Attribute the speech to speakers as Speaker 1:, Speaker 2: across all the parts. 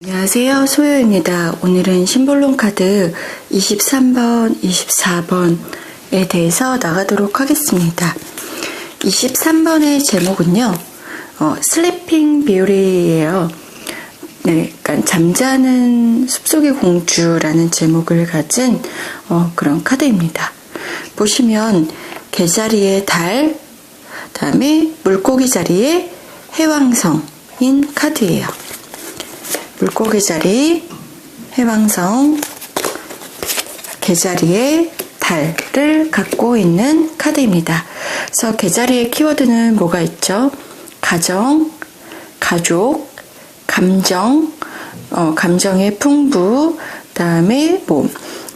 Speaker 1: 안녕하세요. 소요입니다. 오늘은 심볼론 카드 23번, 24번에 대해서 나가도록 하겠습니다. 23번의 제목은요, 슬리핑 뷰티예요. 네, 그러니까 잠자는 숲속의 공주라는 제목을 가진 그런 카드입니다. 보시면 개자리에 달, 그다음에 물고기 자리에 해왕성인 카드예요. 물고기 자리, 해왕성, 개자리에 달을 갖고 있는 카드입니다. 그래서 개자리의 키워드는 뭐가 있죠? 가정, 가족, 감정, 감정의 풍부, 그다음에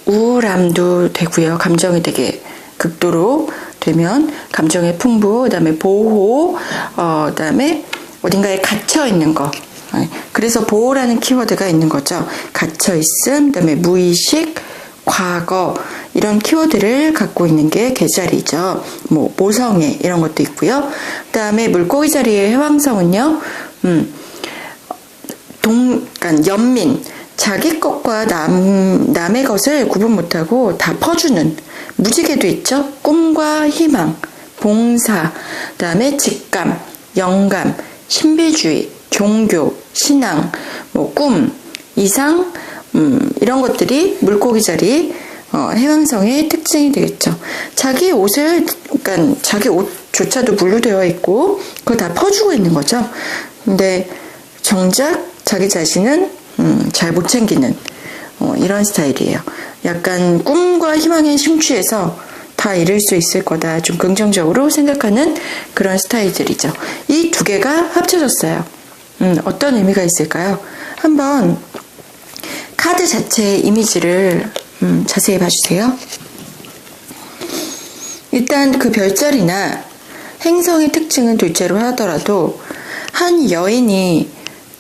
Speaker 1: 우울함도 되고요. 감정이 되게 극도로 되면 감정의 풍부, 그다음에 보호, 그다음에 어딘가에 갇혀 있는 거. 그래서 보호라는 키워드가 있는 거죠. 갇혀있음, 그다음에 무의식, 과거 이런 키워드를 갖고 있는 게 개자리죠. 모성애 이런 것도 있고요. 그다음에 물고기 자리의 해왕성은요. 그러니까 연민, 자기 것과 남의 것을 구분 못하고 다 퍼주는 무지개도 있죠. 꿈과 희망, 봉사, 그다음에 직감, 영감, 신비주의, 종교, 신앙, 꿈, 이상, 이런 것들이 물고기 자리 해왕성의 특징이 되겠죠. 자기 옷을, 그러니까 자기 옷조차도 물로 되어 있고 그거 다 퍼주고 있는 거죠. 근데 정작 자기 자신은 잘 못 챙기는 이런 스타일이에요. 약간 꿈과 희망에 심취해서 다 이룰 수 있을 거다. 좀 긍정적으로 생각하는 그런 스타일들이죠. 이 두 개가 합쳐졌어요. 어떤 의미가 있을까요? 한번 카드 자체의 이미지를 자세히 봐주세요. 일단 그 별자리나 행성의 특징은 둘째로 하더라도 한 여인이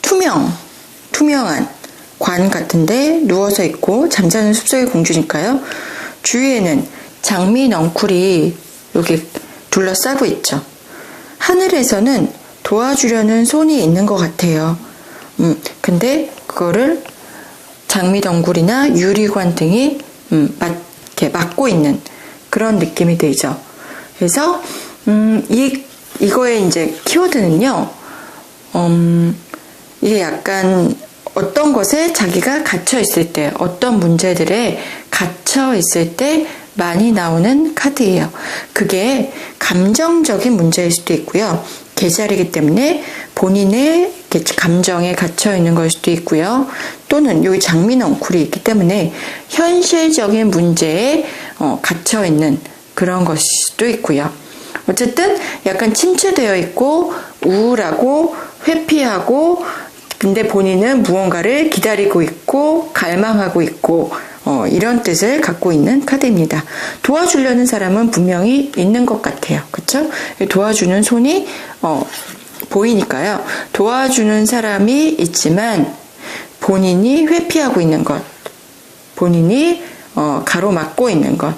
Speaker 1: 투명한 관 같은데 누워서 있고 잠자는 숲속의 공주니까요. 주위에는 장미 넝쿨이 여기 둘러싸고 있죠. 하늘에서는 도와주려는 손이 있는 것 같아요. 근데 그거를 장미 덩굴이나 유리관 등이 이렇게 막고 있는 그런 느낌이 들죠. 그래서 이거의 이제 키워드는요. 이게 약간 어떤 것에 자기가 갇혀 있을 때, 어떤 문제들에 갇혀 있을 때 많이 나오는 카드예요. 그게 감정적인 문제일 수도 있고요. 개자리이기 때문에 본인의 감정에 갇혀 있는 걸 수도 있고요. 또는 여기 장미 넝쿨이 있기 때문에 현실적인 문제에 갇혀 있는 그런 것일 수도 있고요. 어쨌든 약간 침체되어 있고 우울하고 회피하고 근데 본인은 무언가를 기다리고 있고 갈망하고 있고 이런 뜻을 갖고 있는 카드입니다. 도와주려는 사람은 분명히 있는 것 같아요. 그렇죠? 도와주는 손이 보이니까요. 도와주는 사람이 있지만 본인이 회피하고 있는 것, 본인이 가로막고 있는 것,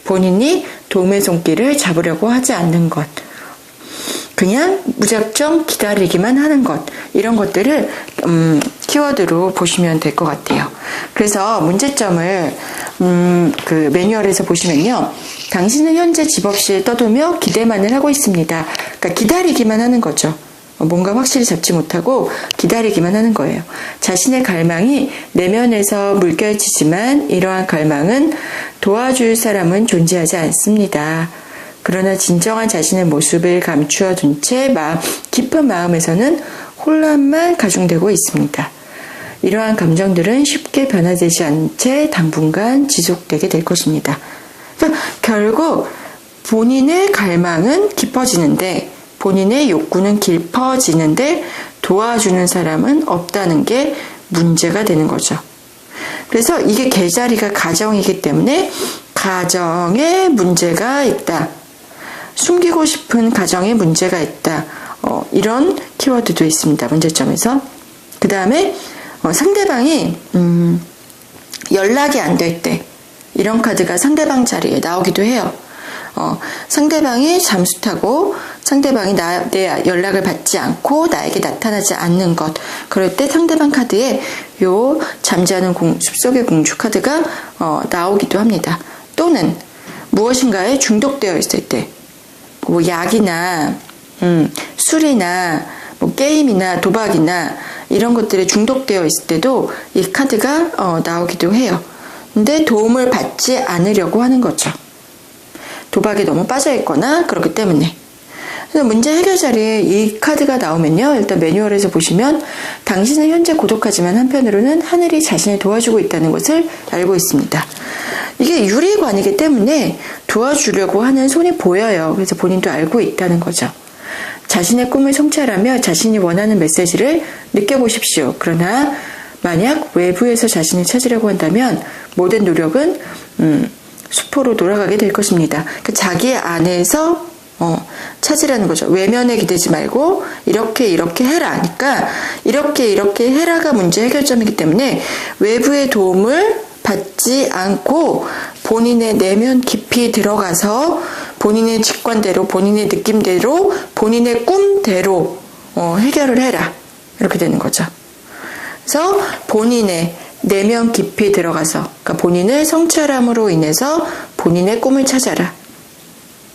Speaker 1: 본인이 도움의 손길을 잡으려고 하지 않는 것, 그냥 무작정 기다리기만 하는 것, 이런 것들을 키워드로 보시면 될 것 같아요. 그래서 문제점을 그 매뉴얼에서 보시면요. 당신은 현재 집 없이 떠돌며 기대만을 하고 있습니다. 그러니까 기다리기만 하는 거죠. 뭔가 확실히 잡지 못하고 기다리기만 하는 거예요. 자신의 갈망이 내면에서 물결치지만 이러한 갈망은 도와줄 사람은 존재하지 않습니다. 그러나 진정한 자신의 모습을 감추어 둔 채 깊은 마음에서는 혼란만 가중되고 있습니다. 이러한 감정들은 쉽게 변화되지 않은 채 당분간 지속되게 될 것입니다. 그러니까 결국 본인의 갈망은 깊어지는데 본인의 욕구는 깊어지는데 도와주는 사람은 없다는 게 문제가 되는 거죠. 그래서 이게 개자리가 가정이기 때문에 가정에 문제가 있다. 숨기고 싶은 가정에 문제가 있다. 이런 키워드도 있습니다. 문제점에서. 그 다음에 상대방이 연락이 안 될 때 이런 카드가 상대방 자리에 나오기도 해요. 상대방이 잠수 타고 상대방이 내 연락을 받지 않고 나에게 나타나지 않는 것, 그럴 때 상대방 카드에 요 잠자는 숲속의 공주 카드가 나오기도 합니다. 또는 무엇인가에 중독되어 있을 때, 뭐 약이나 술이나 뭐 게임이나 도박이나 이런 것들에 중독되어 있을 때도 이 카드가 나오기도 해요. 근데 도움을 받지 않으려고 하는 거죠. 도박에 너무 빠져 있거나 그렇기 때문에. 그래서 문제 해결 자리에 이 카드가 나오면요, 일단 매뉴얼에서 보시면 당신은 현재 고독하지만 한편으로는 하늘이 자신을 도와주고 있다는 것을 알고 있습니다. 이게 유리관이기 때문에 도와주려고 하는 손이 보여요. 그래서 본인도 알고 있다는 거죠. 자신의 꿈을 성취하려며 자신이 원하는 메시지를 느껴보십시오. 그러나 만약 외부에서 자신을 찾으려고 한다면 모든 노력은 수포로 돌아가게 될 것입니다. 그러니까 자기 안에서 찾으라는 거죠. 외면에 기대지 말고 이렇게 해라 하니까 이렇게 해라가 문제 해결점이기 때문에 외부의 도움을 받지 않고 본인의 내면 깊이 들어가서 본인의 직관대로, 본인의 느낌대로, 본인의 꿈대로 해결을 해라. 이렇게 되는 거죠. 그래서 본인의 내면 깊이 들어가서, 그러니까 본인을 성찰함으로 인해서 본인의 꿈을 찾아라.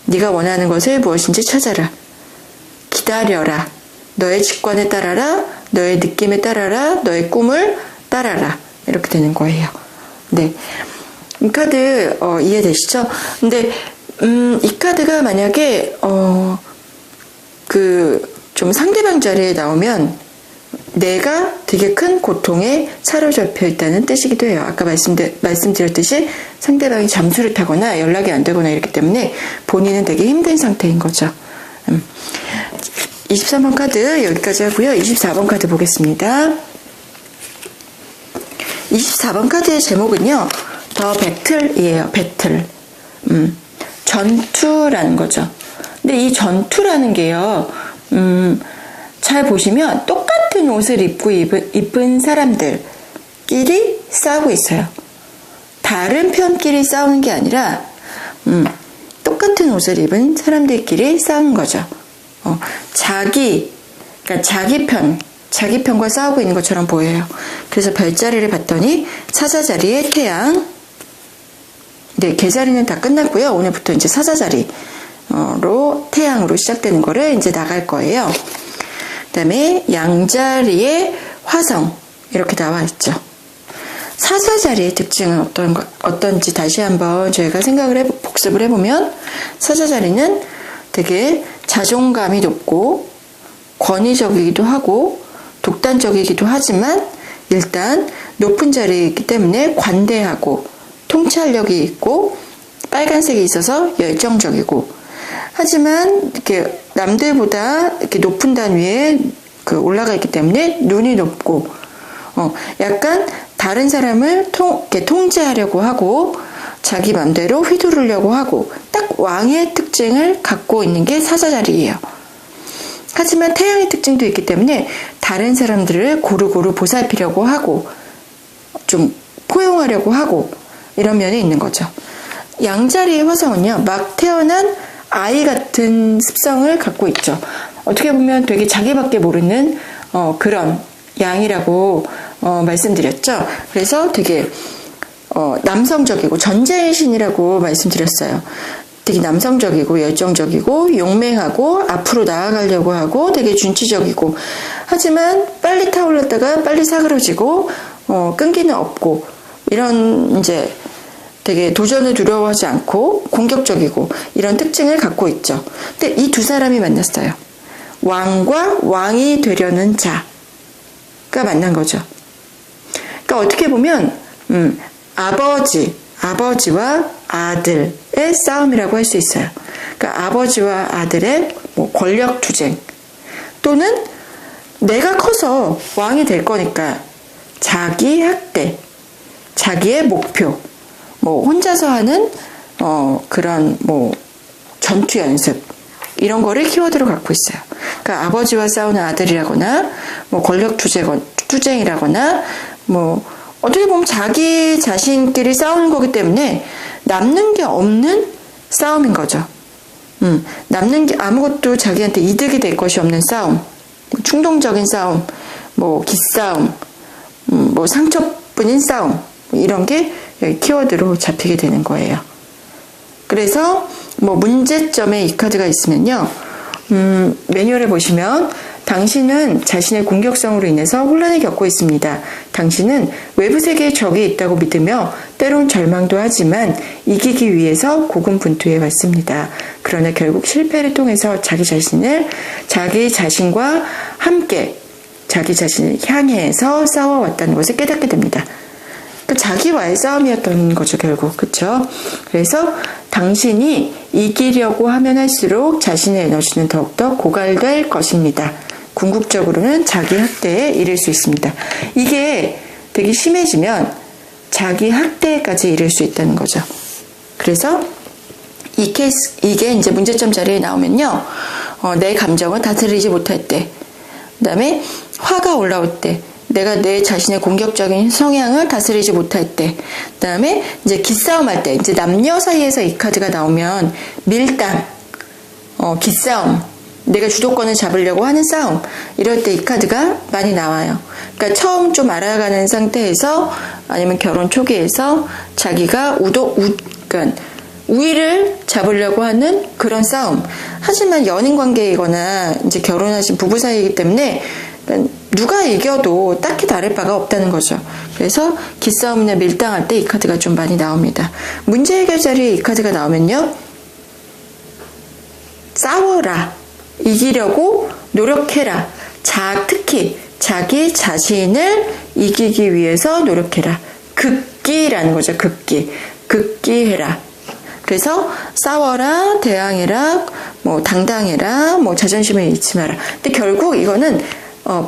Speaker 1: 네가 원하는 것을 무엇인지 찾아라. 기다려라. 너의 직관에 따라라. 너의 느낌에 따라라. 너의 꿈을 따라라. 이렇게 되는 거예요. 네. 이 카드 이해되시죠? 근데 이 카드가 만약에 좀 상대방 자리에 나오면 내가 되게 큰 고통에 사로잡혀 있다는 뜻이기도 해요. 아까 말씀드렸듯이 상대방이 잠수를 타거나 연락이 안 되거나 이렇기 때문에 본인은 되게 힘든 상태인 거죠. 23번 카드 여기까지 하고요. 24번 카드 보겠습니다. 24번 카드의 제목은요, 더 배틀이에요. 배틀. 전투라는 거죠. 근데 이 전투라는 게요, 잘 보시면 똑같은 옷을 입은 사람들끼리 싸우고 있어요. 다른 편끼리 싸우는 게 아니라 똑같은 옷을 입은 사람들끼리 싸우는 거죠. 그러니까 자기 편과 싸우고 있는 것처럼 보여요. 그래서 별자리를 봤더니 사자 자리에 태양. 네, 개자리는 다 끝났고요. 오늘부터 이제 사자 자리로 태양으로 시작되는 거를 이제 나갈 거예요. 그다음에 양자리에 화성 이렇게 나와 있죠. 사자 자리의 특징은 어떤지 다시 한번 저희가 복습을 해보면, 사자 자리는 되게 자존감이 높고 권위적이기도 하고 독단적이기도 하지만 일단 높은 자리이기 때문에 관대하고 통찰력이 있고 빨간색이 있어서 열정적이고, 하지만 이렇게 남들보다 이렇게 높은 단위에 올라가 있기 때문에 눈이 높고 약간 다른 사람을 이렇게 통제하려고 하고 자기 맘대로 휘두르려고 하고 딱 왕의 특징을 갖고 있는 게 사자 자리예요. 하지만 태양의 특징도 있기 때문에 다른 사람들을 고루고루 보살피려고 하고 좀 포용하려고 하고 이런 면이 있는 거죠. 양자리의 화성은요, 막 태어난 아이 같은 습성을 갖고 있죠. 어떻게 보면 되게 자기밖에 모르는 그런 양이라고 말씀드렸죠. 그래서 되게 남성적이고 전자의 신이라고 말씀드렸어요. 되게 남성적이고 열정적이고 용맹하고 앞으로 나아가려고 하고 되게 준치적이고, 하지만 빨리 타올랐다가 빨리 사그러지고 끈기는 없고 이런 이제 되게 도전을 두려워하지 않고 공격적이고 이런 특징을 갖고 있죠. 근데 이 두 사람이 만났어요. 왕과 왕이 되려는 자가 만난 거죠. 그러니까 어떻게 보면 아버지와 아들의 싸움이라고 할 수 있어요. 그러니까 아버지와 아들의 권력 투쟁, 또는 내가 커서 왕이 될 거니까 자기 학대, 자기의 목표, 혼자서 하는 그런 전투 연습, 이런 거를 키워드로 갖고 있어요. 그러니까 아버지와 싸우는 아들이라거나 권력 투쟁이라거나 어떻게 보면 자기 자신끼리 싸우는 거기 때문에 남는 게 없는 싸움인 거죠. 남는 게 아무것도 자기한테 이득이 될 것이 없는 싸움, 충동적인 싸움, 기싸움, 뭐 상처뿐인 싸움 이런 게 여기 키워드로 잡히게 되는 거예요. 그래서 뭐 문제점에 이 카드가 있으면요. 매뉴얼에 보시면 당신은 자신의 공격성으로 인해서 혼란을 겪고 있습니다. 당신은 외부 세계에 적이 있다고 믿으며 때론 절망도 하지만 이기기 위해서 고군분투해 왔습니다. 그러나 결국 실패를 통해서 자기 자신과 함께 자기 자신을 향해서 싸워왔다는 것을 깨닫게 됩니다. 그러니까 자기와의 싸움이었던 거죠, 결국. 그쵸? 그래서 당신이 이기려고 하면 할수록 자신의 에너지는 더욱더 고갈될 것입니다. 궁극적으로는 자기 학대에 이를 수 있습니다. 이게 되게 심해지면 자기 학대까지 이를 수 있다는 거죠. 그래서 이게 이제 문제점 자리에 나오면요. 내 감정을 다스리지 못할 때, 그 다음에 화가 올라올 때, 내가 내 자신의 공격적인 성향을 다스리지 못할 때, 그 다음에 이제 기싸움 할 때, 이제 남녀 사이에서 이 카드가 나오면 밀당, 기싸움, 내가 주도권을 잡으려고 하는 싸움, 이럴 때 이 카드가 많이 나와요. 그러니까 처음 좀 알아가는 상태에서 아니면 결혼 초기에서 자기가 그러니까 우위를 잡으려고 하는 그런 싸움. 하지만 연인 관계이거나 이제 결혼하신 부부 사이이기 때문에 누가 이겨도 딱히 다를 바가 없다는 거죠. 그래서 기싸움이나 밀당할 때 이 카드가 좀 많이 나옵니다. 문제 해결 자리에 이 카드가 나오면요. 싸워라. 이기려고 노력해라. 특히 자기 자신을 이기기 위해서 노력해라. 극기라는 거죠. 극기해라. 그래서 싸워라, 대항해라, 뭐 당당해라, 뭐 자존심을 잃지 마라. 근데 결국 이거는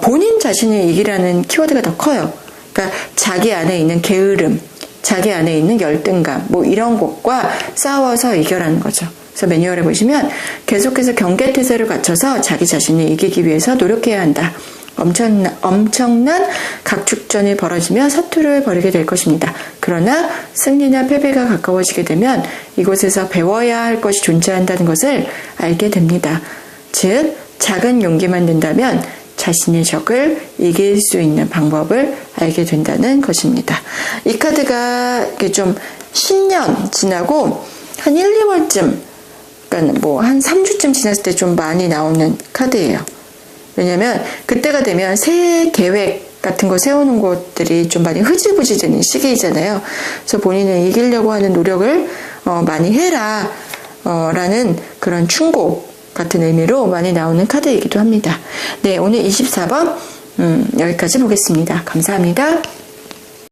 Speaker 1: 본인 자신을 이기라는 키워드가 더 커요. 그러니까 자기 안에 있는 게으름, 자기 안에 있는 열등감, 뭐 이런 것과 싸워서 이겨라는 거죠. 그래서 매뉴얼에 보시면 계속해서 경계태세를 갖춰서 자기 자신을 이기기 위해서 노력해야 한다. 엄청난 각축전이 벌어지며 사투를 벌이게 될 것입니다. 그러나 승리나 패배가 가까워지게 되면 이곳에서 배워야 할 것이 존재한다는 것을 알게 됩니다. 즉, 작은 용기만 낸다면 자신의 적을 이길 수 있는 방법을 알게 된다는 것입니다. 이 카드가 이렇게 좀 10년 지나고 한 1, 2월쯤, 그러니까 뭐 한 3주쯤 지났을 때 좀 많이 나오는 카드예요. 왜냐면 그때가 되면 새해 계획 같은 거 세우는 것들이 좀 많이 흐지부지 되는 시기이잖아요. 그래서 본인은 이기려고 하는 노력을 많이 해라 라는 그런 충고 같은 의미로 많이 나오는 카드이기도 합니다. 네, 오늘 24번 여기까지 보겠습니다. 감사합니다.